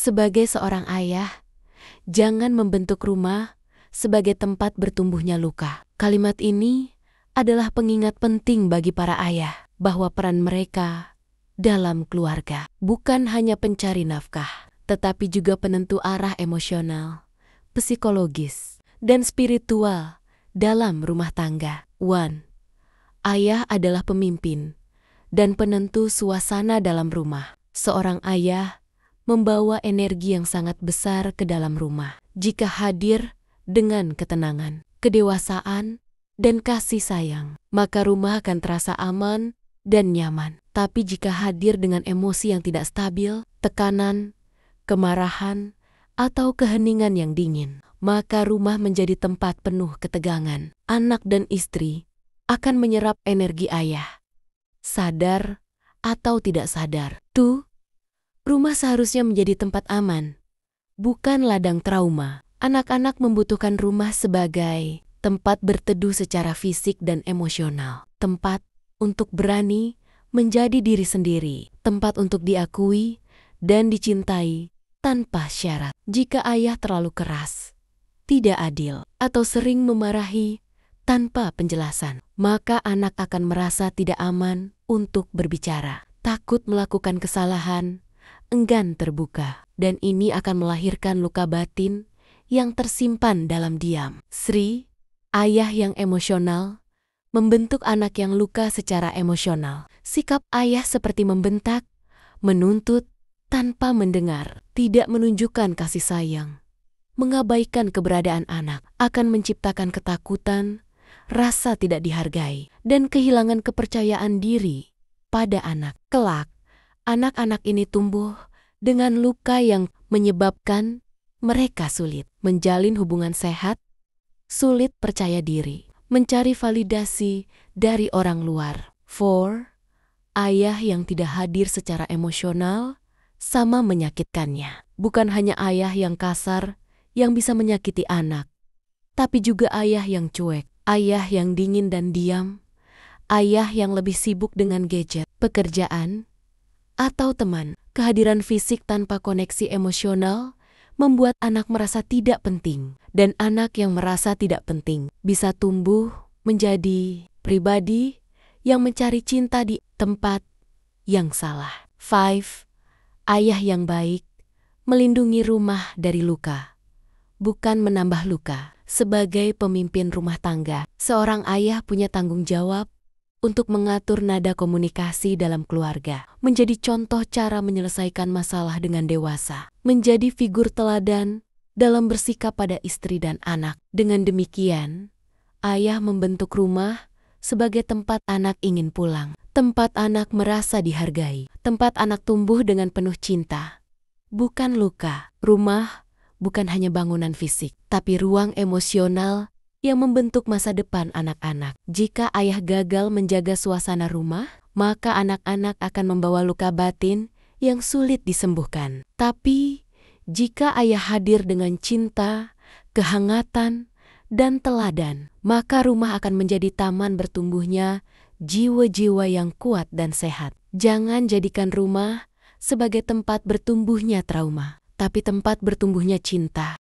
Sebagai seorang ayah, jangan membentuk rumah sebagai tempat bertumbuhnya luka. Kalimat ini adalah pengingat penting bagi para ayah bahwa peran mereka dalam keluarga bukan hanya pencari nafkah, tetapi juga penentu arah emosional, psikologis, dan spiritual dalam rumah tangga. 1. Ayah adalah pemimpin dan penentu suasana dalam rumah. Seorang ayah membawa energi yang sangat besar ke dalam rumah. Jika hadir dengan ketenangan, kedewasaan, dan kasih sayang, maka rumah akan terasa aman dan nyaman. Tapi jika hadir dengan emosi yang tidak stabil, tekanan, kemarahan, atau keheningan yang dingin, maka rumah menjadi tempat penuh ketegangan. Anak dan istri akan menyerap energi ayah, sadar atau tidak sadar. Rumah seharusnya menjadi tempat aman, bukan ladang trauma. Anak-anak membutuhkan rumah sebagai tempat berteduh secara fisik dan emosional, tempat untuk berani menjadi diri sendiri, tempat untuk diakui dan dicintai tanpa syarat. Jika ayah terlalu keras, tidak adil, atau sering memarahi tanpa penjelasan, maka anak akan merasa tidak aman untuk berbicara, takut melakukan kesalahan, enggan terbuka, dan ini akan melahirkan luka batin yang tersimpan dalam diam. Sri, ayah yang emosional, membentuk anak yang luka secara emosional. Sikap ayah seperti membentak, menuntut, tanpa mendengar, tidak menunjukkan kasih sayang, mengabaikan keberadaan anak, akan menciptakan ketakutan, rasa tidak dihargai, dan kehilangan kepercayaan diri pada anak. Kelak, anak-anak ini tumbuh dengan luka yang menyebabkan mereka sulit menjalin hubungan sehat, sulit percaya diri, mencari validasi dari orang luar. 4. Ayah yang tidak hadir secara emosional sama menyakitkannya. Bukan hanya ayah yang kasar yang bisa menyakiti anak, tapi juga ayah yang cuek, ayah yang dingin dan diam, ayah yang lebih sibuk dengan gadget, pekerjaan, atau teman. Kehadiran fisik tanpa koneksi emosional membuat anak merasa tidak penting, dan anak yang merasa tidak penting bisa tumbuh menjadi pribadi yang mencari cinta di tempat yang salah. 5. Ayah yang baik melindungi rumah dari luka, bukan menambah luka. Sebagai pemimpin rumah tangga, seorang ayah punya tanggung jawab untuk mengatur nada komunikasi dalam keluarga, menjadi contoh cara menyelesaikan masalah dengan dewasa, menjadi figur teladan dalam bersikap pada istri dan anak. Dengan demikian, ayah membentuk rumah sebagai tempat anak ingin pulang, tempat anak merasa dihargai, tempat anak tumbuh dengan penuh cinta, bukan luka. Rumah bukan hanya bangunan fisik, tapi ruang emosional yang membentuk masa depan anak-anak. Jika ayah gagal menjaga suasana rumah, maka anak-anak akan membawa luka batin yang sulit disembuhkan. Tapi, jika ayah hadir dengan cinta, kehangatan, dan teladan, maka rumah akan menjadi taman bertumbuhnya jiwa-jiwa yang kuat dan sehat. Jangan jadikan rumah sebagai tempat bertumbuhnya trauma, tapi tempat bertumbuhnya cinta.